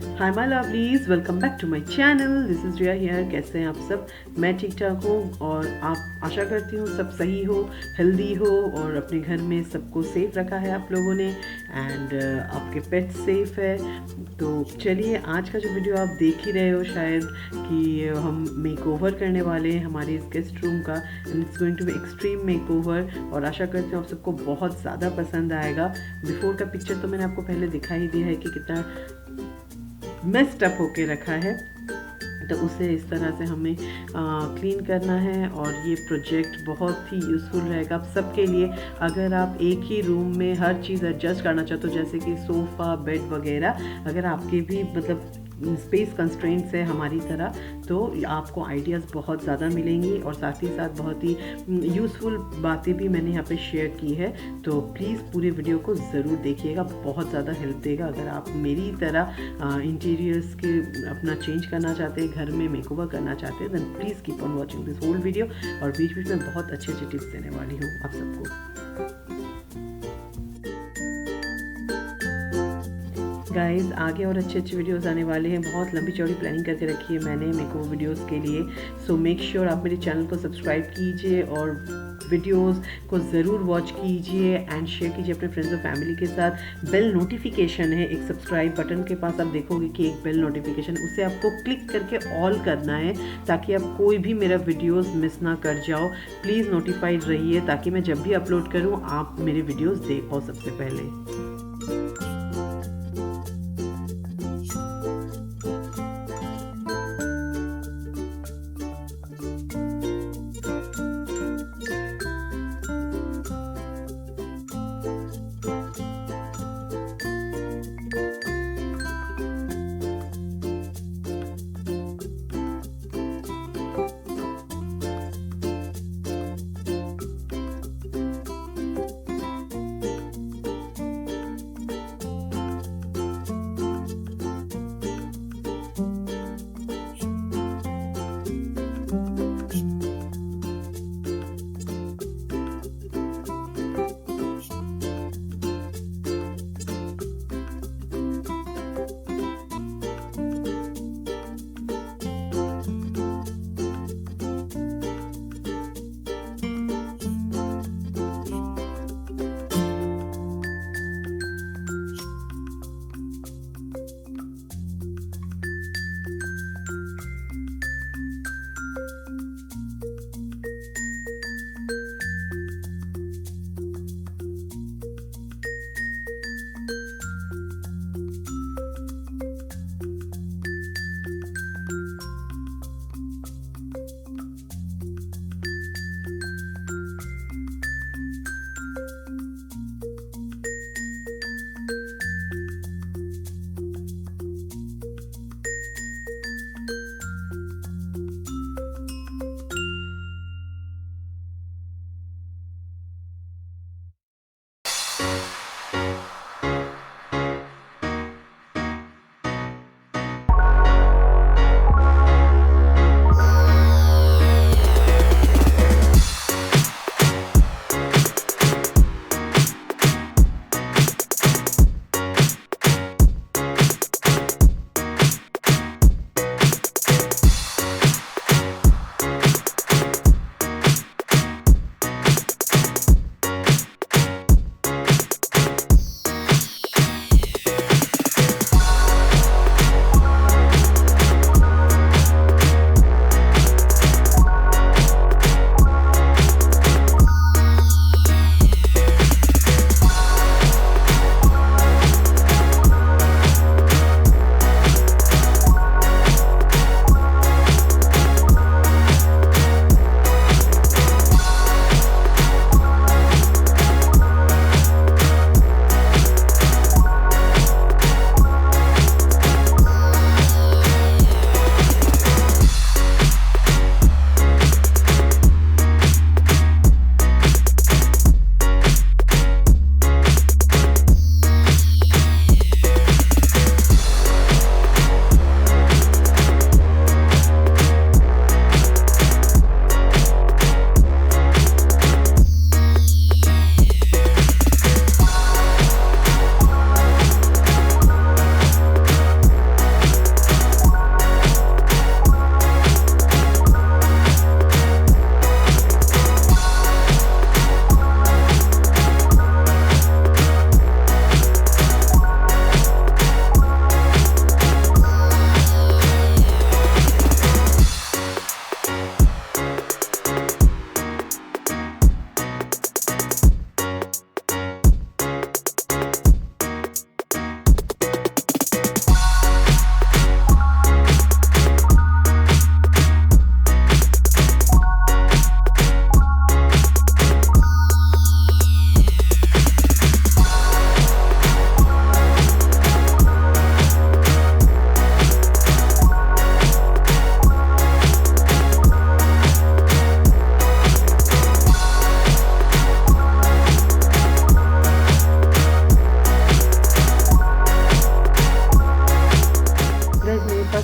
Hi my lovelies, welcome back to my channel. This is Riya here. कैसे हैं आप सब? मैं ठीक ठाक हूँ और आप आशा करती हूँ सब सही हो, हेल्दी हो और अपने घर में सबको सेफ रखा है आप लोगों ने एंड आपके पेट सेफ है। तो चलिए, आज का जो वीडियो आप देख ही रहे हो शायद कि हम मेकओवर करने वाले हैं हमारे इस गेस्ट रूम का and it's going to be extreme makeover और आशा करती हूँ आप सबको बहुत ज़्यादा पसंद आएगा। बिफोर का पिक्चर तो मैंने आपको पहले दिखा ही दिया है कि कितना मेस्ड अप होके रखा है, तो उसे इस तरह से हमें क्लीन करना है और ये प्रोजेक्ट बहुत ही यूज़फुल रहेगा आप सबके लिए। अगर आप एक ही रूम में हर चीज़ एडजस्ट करना चाहते हो जैसे कि सोफ़ा, बेड वगैरह, अगर आपके भी मतलब स्पेस कंस्ट्रेंट्स है हमारी तरह, तो आपको आइडियाज़ बहुत ज़्यादा मिलेंगी और साथ ही साथ बहुत ही यूज़फुल बातें भी मैंने यहाँ पे शेयर की है। तो प्लीज़ पूरे वीडियो को ज़रूर देखिएगा, बहुत ज़्यादा हेल्प देगा। अगर आप मेरी तरह इंटीरियर्स के अपना चेंज करना चाहते हैं, घर में मेकओवर करना चाहते हैं, then please keep on watching this whole video. और बीच बीच में बहुत अच्छे अच्छे टिप्स देने वाली हूँ आप सबको। गाइस, आगे और अच्छे अच्छे वीडियोस आने वाले हैं। बहुत लंबी चौड़ी प्लानिंग करके रखी है मैंने मेकओवर वीडियोस के लिए। सो मेक श्योर आप मेरे चैनल को सब्सक्राइब कीजिए और वीडियोस को ज़रूर वॉच कीजिए एंड शेयर कीजिए अपने फ्रेंड्स और फैमिली के साथ। बेल नोटिफिकेशन है, एक सब्सक्राइब बटन के पास आप देखोगे कि एक बेल नोटिफिकेशन, उसे आपको क्लिक करके ऑल करना है ताकि आप कोई भी मेरा वीडियोस मिस ना कर जाओ। प्लीज़ नोटिफाइड रहिए ताकि मैं जब भी अपलोड करूँ आप मेरे वीडियोज़ देख पाओ सबसे पहले।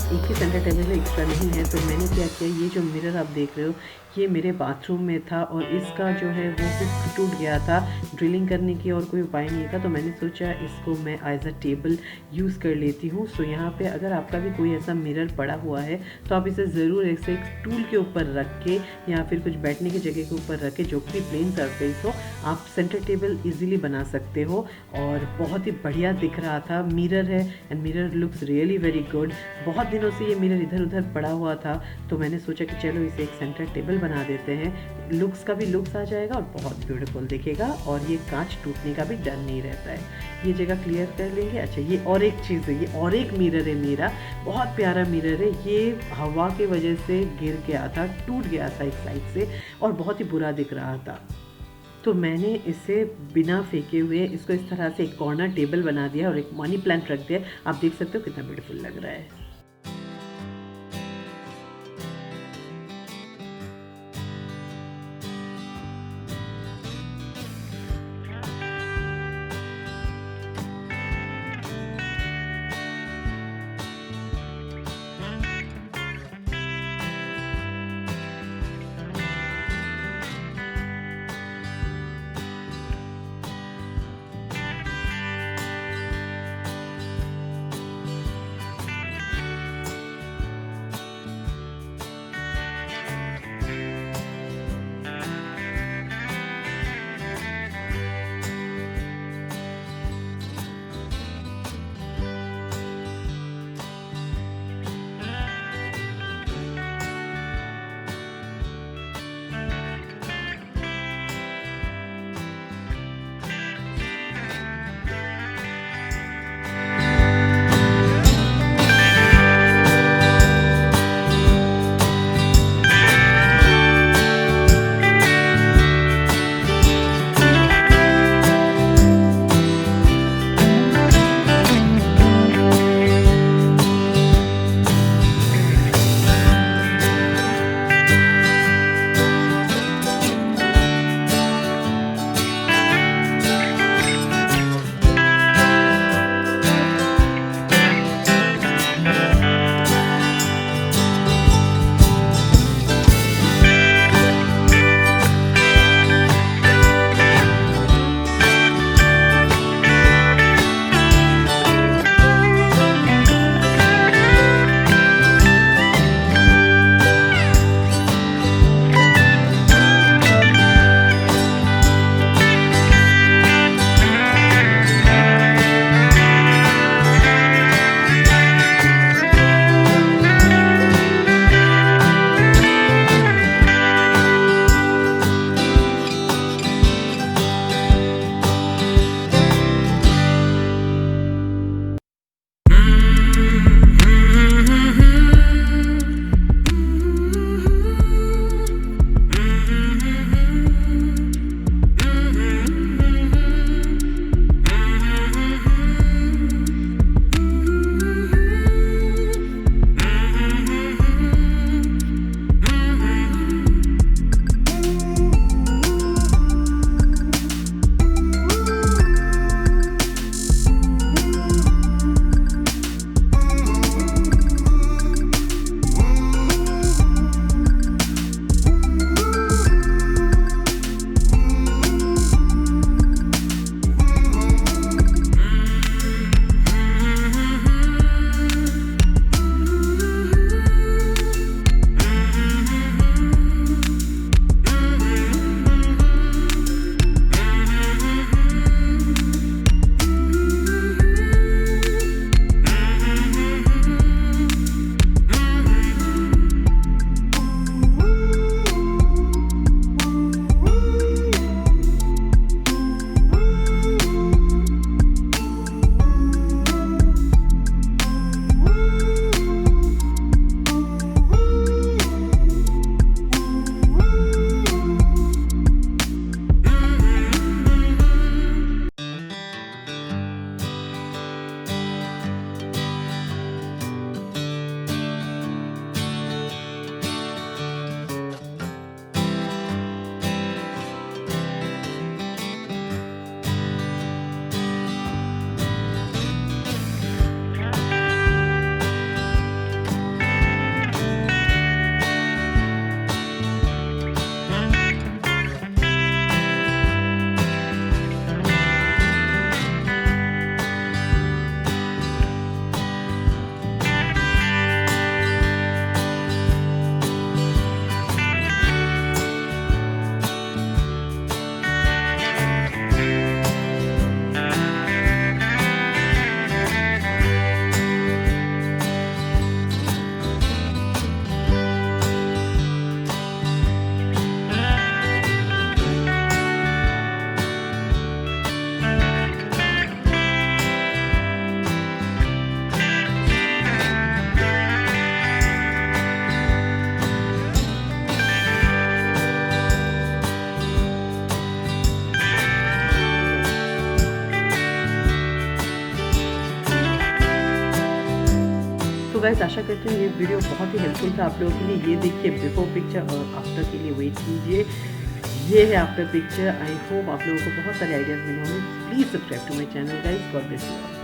पास एक ही सेंटर टेबल एक्स्ट्रा नहीं है, तो मैंने क्या किया, ये जो मिरर आप देख रहे हो ये मेरे बाथरूम में था और इसका जो है वो हुक टूट गया था। ड्रिलिंग करने की और कोई उपाय नहीं था, तो मैंने सोचा इसको मैं एज अ टेबल यूज़ कर लेती हूँ। सो यहाँ पे अगर आपका भी कोई ऐसा मिरर पड़ा हुआ है तो आप इसे ज़रूर ऐसे एक टूल के ऊपर रख के या फिर कुछ बैठने की जगह के ऊपर रख के, जो कि प्लेन सरफेस हो, आप सेंटर टेबल इजीली बना सकते हो। और बहुत ही बढ़िया दिख रहा था, मिरर है and mirror looks really very good. बहुत दिनों से ये मिरर इधर उधर पड़ा हुआ था, तो मैंने सोचा कि चलो इसे एक सेंटर टेबल बना देते हैं। लुक्स का भी लुक्स आ जाएगा और बहुत ब्यूटीफुल दिखेगा, और ये कांच टूटने का भी डर नहीं रहता है। ये जगह क्लियर कर लेंगे। अच्छा, ये और एक चीज़ है, ये और एक मिरर है मेरा, बहुत प्यारा मिरर है। ये हवा की वजह से गिर गया था, टूट गया था एक साइड से और बहुत ही बुरा दिख रहा था। तो मैंने इसे बिना फेंके हुए इसको इस तरह से एक कॉर्नर टेबल बना दिया और एक मनी प्लांट रख दिया। आप देख सकते हो कितना ब्यूटीफुल लग रहा है। सो गाइस, आशा करती हूँ ये वीडियो बहुत ही हेल्पफुल था आप लोगों के लिए। ये देखिए बिफोर पिक्चर और आफ्टर के लिए वेट कीजिए। ये है आफ्टर पिक्चर। आई होप आप लोगों को बहुत सारे आइडियाज़ मिले होंगे। Please subscribe to my channel guys. God bless you.